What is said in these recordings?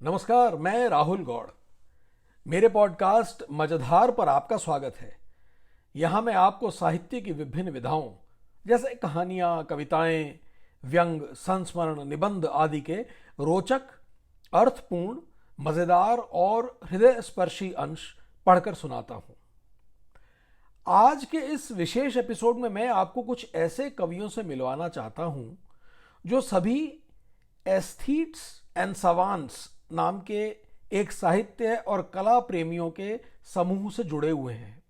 नमस्कार, मैं राहुल गौड़। मेरे पॉडकास्ट मजेदार पर आपका स्वागत है। यहाँ मैं आपको साहित्य की विभिन्न विधाओं जैसे कहानियाँ, कविताएं, व्यंग, संस्मरण, निबंध आदि के रोचक, अर्थपूर्ण, मजेदार और हृदय स्पर्शी अंश पढ़कर सुनाता हूँ। आज के इस विशेष एपिसोड में मैं आपको कुछ ऐसे कवियों से मिलवाना चाहता हूँ जो सभी एस्थीट्स एंड सवांस नाम के एक साहित्य और कला प्रेमियों के समूह से जुड़े हुए हैं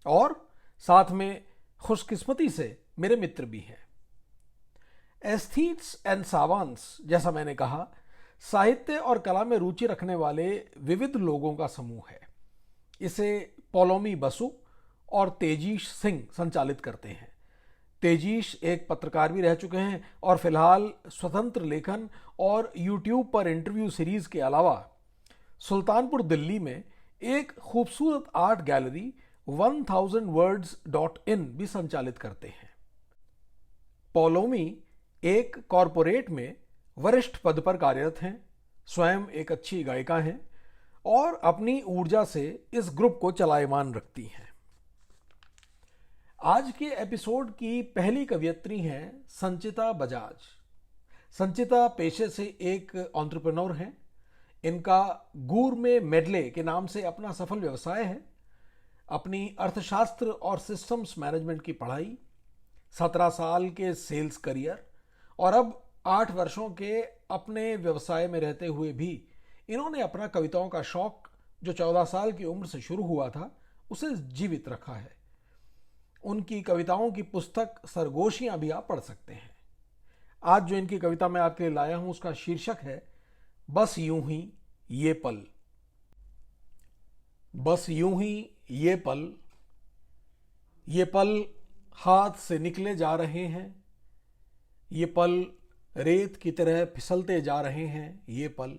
और साथ में खुशकिस्मती से मेरे मित्र भी हैं। एस्थीट्स एंड सावांस, जैसा मैंने कहा, साहित्य और कला में रुचि रखने वाले विविध लोगों का समूह है। इसे पौलोमी बसु और तेजीश सिंह संचालित करते हैं। तेजीश एक पत्रकार भी रह चुके हैं और फिलहाल स्वतंत्र लेखन और यूट्यूब पर इंटरव्यू सीरीज के अलावा सुल्तानपुर दिल्ली में एक खूबसूरत आर्ट गैलरी 1000words.in भी संचालित करते हैं। पौलोमी एक कॉरपोरेट में वरिष्ठ पद पर कार्यरत हैं, स्वयं एक अच्छी गायिका हैं और अपनी ऊर्जा से इस ग्रुप को चलायमान रखती हैं। आज के एपिसोड की पहली कवयित्री हैं संचिता बजाज। संचिता पेशे से एक एंटरप्रेन्योर हैं। इनका गूरमे मेडले के नाम से अपना सफल व्यवसाय है। अपनी अर्थशास्त्र और सिस्टम्स मैनेजमेंट की पढ़ाई, 17 साल के सेल्स करियर और अब 8 वर्षों के अपने व्यवसाय में रहते हुए भी इन्होंने अपना कविताओं का शौक, जो 14 साल की उम्र से शुरू हुआ था, उसे जीवित रखा है। उनकी कविताओं की पुस्तक सरगोशियां भी आप पढ़ सकते हैं। आज जो इनकी कविता मैं आपके लिए लाया हूं उसका शीर्षक है बस यूं ही ये पल। बस यूं ही ये पल हाथ से निकले जा रहे हैं। ये पल रेत की तरह फिसलते जा रहे हैं। ये पल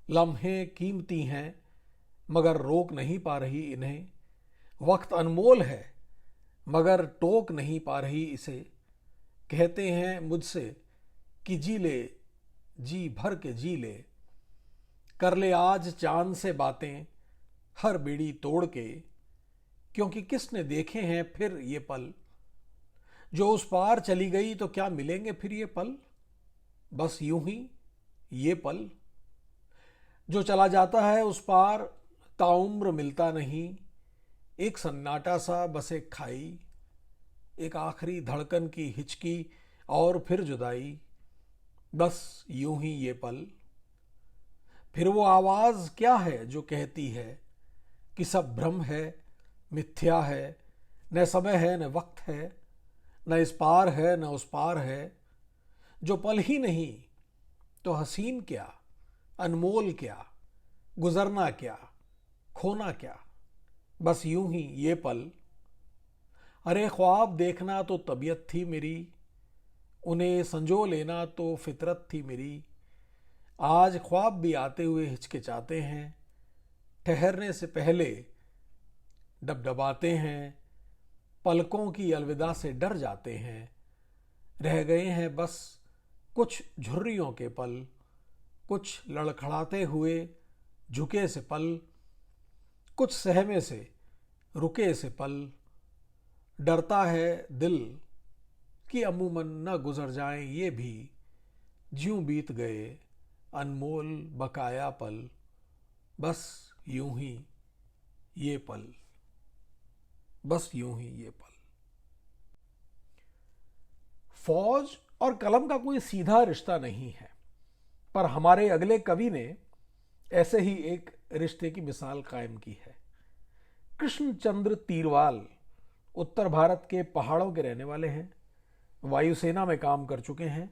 लम्हे कीमती हैं मगर रोक नहीं पा रही इन्हें। वक्त अनमोल है मगर टोक नहीं पा रही इसे। कहते हैं मुझसे कि जी ले, जी भर के जी ले, कर ले आज चांद से बातें हर बीड़ी तोड़ के। क्योंकि किसने देखे हैं फिर ये पल, जो उस पार चली गई तो क्या मिलेंगे फिर ये पल। बस यूं ही ये पल, जो चला जाता है उस पार ताउम्र मिलता नहीं। एक सन्नाटा सा बस एक खाई, एक आखिरी धड़कन की हिचकी और फिर जुदाई। बस यूं ही ये पल। फिर वो आवाज क्या है जो कहती है कि सब भ्रम है, मिथ्या है, न समय है न वक्त है, न इस पार है न उस पार है। जो पल ही नहीं तो हसीन क्या, अनमोल क्या, गुजरना क्या, खोना क्या। बस यूं ही ये पल। अरे ख्वाब देखना तो तबीयत थी मेरी, उन्हें संजो लेना तो फितरत थी मेरी। आज ख्वाब भी आते हुए हिचकिचाते हैं, ठहरने से पहले डबडबाते हैं। पलकों की अलविदा से डर जाते हैं। रह गए हैं बस कुछ झुर्रियों के पल, कुछ लड़खड़ाते हुए झुके से पल, कुछ सहमे से रुके से पल। डरता है दिल कि अमूमन न गुजर जाएं ये भी, ज्यों बीत गए अनमोल बकाया पल। बस यूं ही ये पल, बस यूं ही ये पल। फौज और कलम का कोई सीधा रिश्ता नहीं है, पर हमारे अगले कवि ने ऐसे ही एक रिश्ते की मिसाल कायम की है। कृष्णचंद्र तीरवाल उत्तर भारत के पहाड़ों के रहने वाले हैं। वायुसेना में काम कर चुके हैं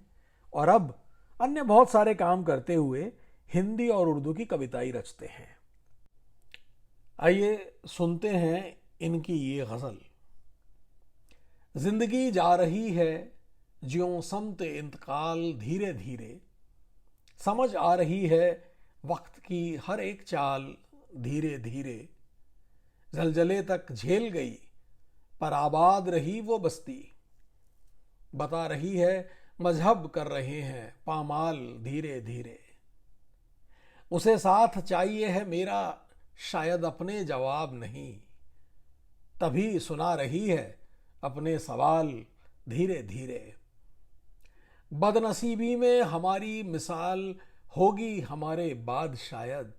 और अब अन्य बहुत सारे काम करते हुए हिंदी और उर्दू की कविताएं रचते हैं। आइए सुनते हैं इनकी ये गजल। जिंदगी जा रही है ज्यों समते इंतकाल धीरे धीरे। समझ आ रही है वक्त की हर एक चाल धीरे धीरे। जलजले तक झेल गई पर आबाद रही वो बस्ती। बता रही है मजहब कर रहे हैं पामाल धीरे धीरे। उसे साथ चाहिए है मेरा, शायद अपने जवाब नहीं, तभी सुना रही है अपने सवाल धीरे धीरे। बदनसीबी में हमारी मिसाल होगी हमारे बाद शायद,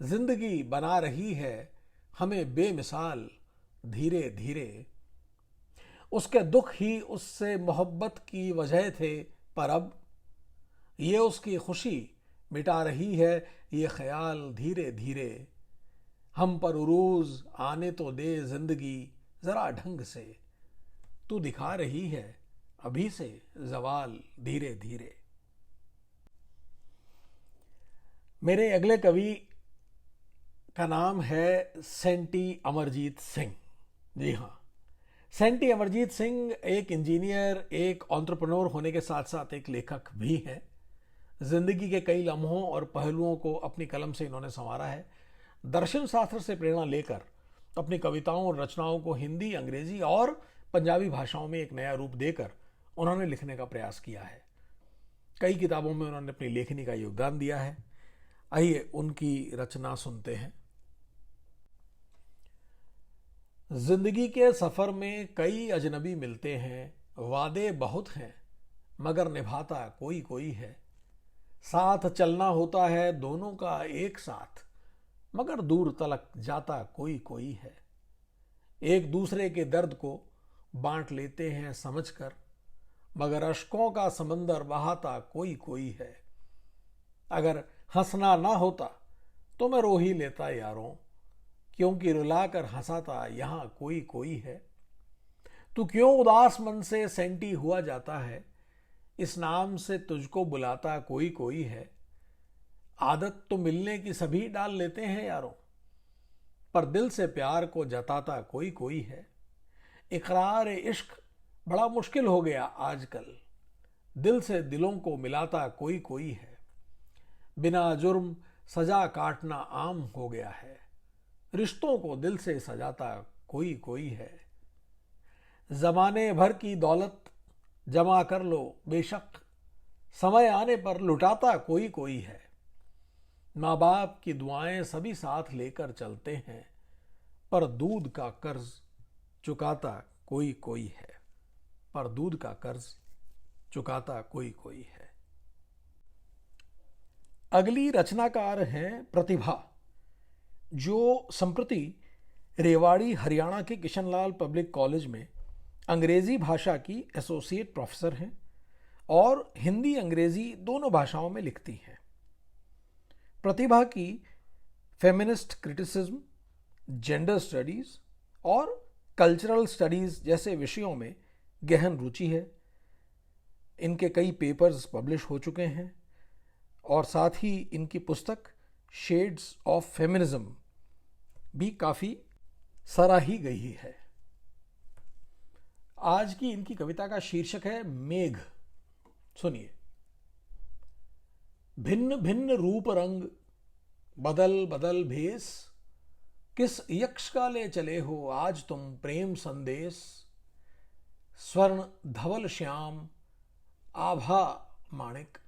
जिंदगी बना रही है हमें बेमिसाल धीरे धीरे। उसके दुख ही उससे मोहब्बत की वजह थे, पर अब ये उसकी खुशी मिटा रही है ये ख्याल धीरे धीरे। हम पर उरूज आने तो दे जिंदगी जरा ढंग से, तू दिखा रही है अभी से जवाल धीरे धीरे। मेरे अगले कवि का नाम है सेंटी अमरजीत सिंह। जी हाँ, सेंटी अमरजीत सिंह एक इंजीनियर, एक एंटरप्रेन्योर होने के साथ साथ एक लेखक भी हैं। जिंदगी के कई लम्हों और पहलुओं को अपनी कलम से इन्होंने संवारा है। दर्शन शास्त्र से प्रेरणा लेकर अपनी कविताओं और रचनाओं को हिंदी, अंग्रेजी और पंजाबी भाषाओं में एक नया रूप देकर उन्होंने लिखने का प्रयास किया है। कई किताबों में उन्होंने अपनी लेखनी का योगदान दिया है। आइए उनकी रचना सुनते हैं। जिंदगी के सफर में कई अजनबी मिलते हैं, वादे बहुत हैं मगर निभाता कोई कोई है। साथ चलना होता है दोनों का एक साथ, मगर दूर तलक जाता कोई कोई है। एक दूसरे के दर्द को बांट लेते हैं समझकर, मगर अश्कों का समंदर बहाता कोई कोई है। अगर हंसना ना होता तो मैं रो ही लेता यारों, क्योंकि रुलाकर हंसाता यहां कोई कोई है। तू क्यों उदास मन से सेंटी हुआ जाता है, इस नाम से तुझको बुलाता कोई कोई है। आदत तो मिलने की सभी डाल लेते हैं यारों, पर दिल से प्यार को जताता कोई कोई है। इकरार इश्क बड़ा मुश्किल हो गया आजकल, दिल से दिलों को मिलाता कोई कोई है। बिना जुर्म सजा काटना आम हो गया है, रिश्तों को दिल से सजाता कोई कोई है। जमाने भर की दौलत जमा कर लो बेशक, समय आने पर लुटाता कोई कोई है। माँ बाप की दुआएं सभी साथ लेकर चलते हैं, पर दूध का कर्ज चुकाता कोई कोई है। पर दूध का कर्ज चुकाता कोई कोई है। अगली रचनाकार हैं प्रतिभा, जो संप्रति रेवाड़ी हरियाणा के किशनलाल पब्लिक कॉलेज में अंग्रेजी भाषा की एसोसिएट प्रोफेसर हैं और हिंदी अंग्रेजी दोनों भाषाओं में लिखती हैं। प्रतिभा की फेमिनिस्ट क्रिटिसिज्म, जेंडर स्टडीज और कल्चरल स्टडीज जैसे विषयों में गहन रुचि है। इनके कई पेपर्स पब्लिश हो चुके हैं और साथ ही इनकी पुस्तक शेड्स ऑफ फेमिनिज्म भी काफ़ी सराही गई है। आज की इनकी कविता का शीर्षक है मेघ। सुनिए। भिन्न भिन्न रूप रंग, बदल बदल भेस, किस यक्ष का ले चले हो आज तुम प्रेम संदेश। स्वर्ण धवल श्याम आभा माणिक,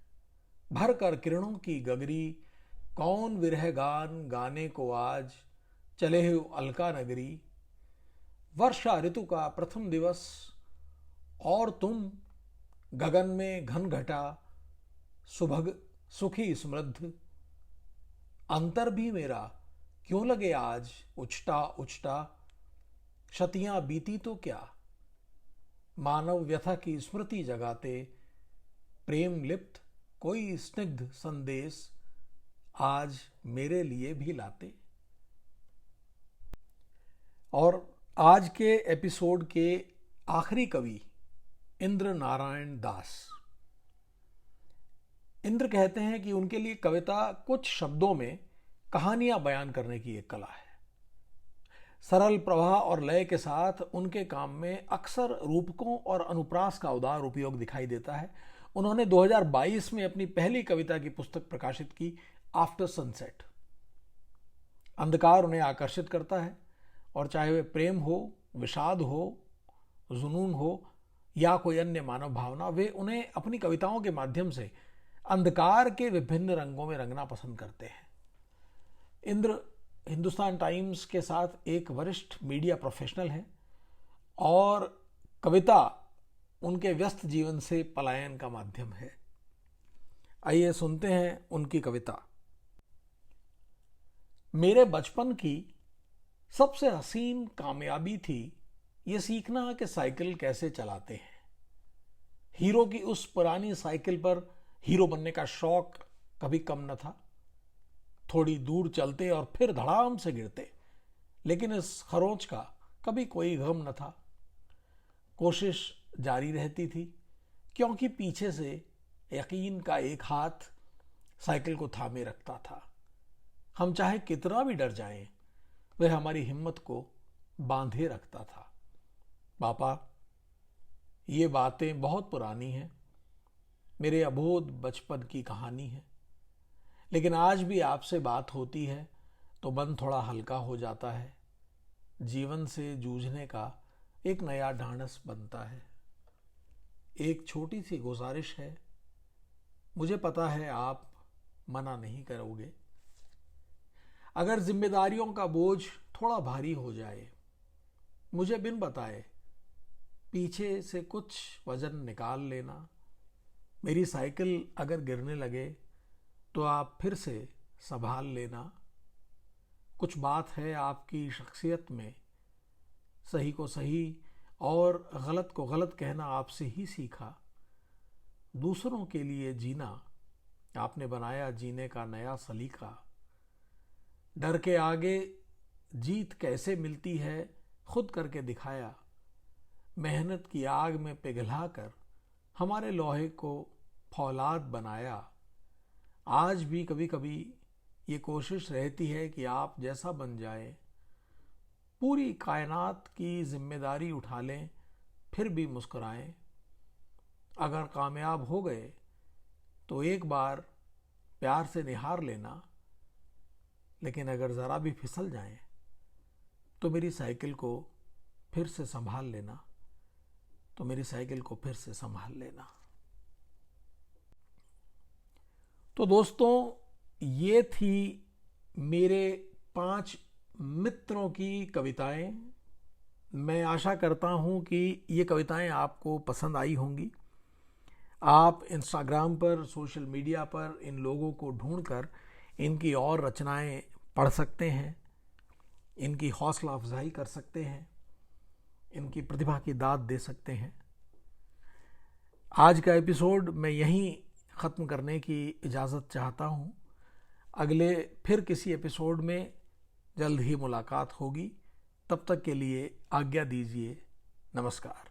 भर कर किरणों की गगरी, कौन विरह गान गाने को आज चले हो अलका नगरी। वर्षा ऋतु का प्रथम दिवस और तुम, गगन में घन घटा सुभग सुखी समृद्ध। अंतर भी मेरा क्यों लगे आज उछटा उछटा, शतियां बीती तो क्या, मानव व्यथा की स्मृति जगाते, प्रेम लिप्त कोई स्निग्ध संदेश आज मेरे लिए भी लाते। और आज के एपिसोड के आखिरी कवि इंद्र नारायण दास। इंद्र कहते हैं कि उनके लिए कविता कुछ शब्दों में कहानियां बयान करने की एक कला है। सरल प्रवाह और लय के साथ उनके काम में अक्सर रूपकों और अनुप्रास का उदार उपयोग दिखाई देता है। उन्होंने 2022 में अपनी पहली कविता की पुस्तक प्रकाशित की, आफ्टर सनसेट। अंधकार उन्हें आकर्षित करता है और चाहे वे प्रेम हो, विषाद हो, जुनून हो या कोई अन्य मानव भावना, वे उन्हें अपनी कविताओं के माध्यम से अंधकार के विभिन्न रंगों में रंगना पसंद करते हैं। इंद्र हिंदुस्तान टाइम्स के साथ एक वरिष्ठ मीडिया प्रोफेशनल हैं और कविता उनके व्यस्त जीवन से पलायन का माध्यम है। आइए सुनते हैं उनकी कविता। मेरे बचपन की सबसे हसीन कामयाबी थी ये सीखना कि साइकिल कैसे चलाते हैं। हीरो की उस पुरानी साइकिल पर हीरो बनने का शौक कभी कम न था। थोड़ी दूर चलते और फिर धड़ाम से गिरते, लेकिन इस खरोंच का कभी कोई गम न था। कोशिश जारी रहती थी क्योंकि पीछे से यकीन का एक हाथ साइकिल को थामे रखता था। हम चाहे कितना भी डर जाएं, वह हमारी हिम्मत को बांधे रखता था। पापा, ये बातें बहुत पुरानी हैं, मेरे अबोध बचपन की कहानी है, लेकिन आज भी आपसे बात होती है तो मन थोड़ा हल्का हो जाता है। जीवन से जूझने का एक नया ढांढस बनता है। एक छोटी सी गुजारिश है, मुझे पता है आप मना नहीं करोगे। अगर जिम्मेदारियों का बोझ थोड़ा भारी हो जाए, मुझे बिन बताए पीछे से कुछ वजन निकाल लेना। मेरी साइकिल अगर गिरने लगे तो आप फिर से संभाल लेना। कुछ बात है आपकी शख्सियत में, सही को सही और गलत को गलत कहना आपसे ही सीखा। दूसरों के लिए जीना आपने बनाया जीने का नया सलीका। डर के आगे जीत कैसे मिलती है खुद करके दिखाया। मेहनत की आग में पिघला कर हमारे लोहे को फौलाद बनाया। आज भी कभी कभी ये कोशिश रहती है कि आप जैसा बन जाए। पूरी कायनात की जिम्मेदारी उठा लें फिर भी मुस्कुराएं। अगर कामयाब हो गए तो एक बार प्यार से निहार लेना, लेकिन अगर ज़रा भी फिसल जाएं तो मेरी साइकिल को फिर से संभाल लेना, तो मेरी साइकिल को फिर से संभाल लेना। तो दोस्तों, ये थी मेरे 5 मित्रों की कविताएं। मैं आशा करता हूं कि ये कविताएं आपको पसंद आई होंगी। आप इंस्टाग्राम पर, सोशल मीडिया पर इन लोगों को ढूंढकर इनकी और रचनाएं पढ़ सकते हैं, इनकी हौसला अफजाई कर सकते हैं, इनकी प्रतिभा की दाद दे सकते हैं। आज का एपिसोड मैं यहीं ख़त्म करने की इजाज़त चाहता हूं। अगले फिर किसी एपिसोड में जल्द ही मुलाकात होगी। तब तक के लिए आज्ञा दीजिए। नमस्कार।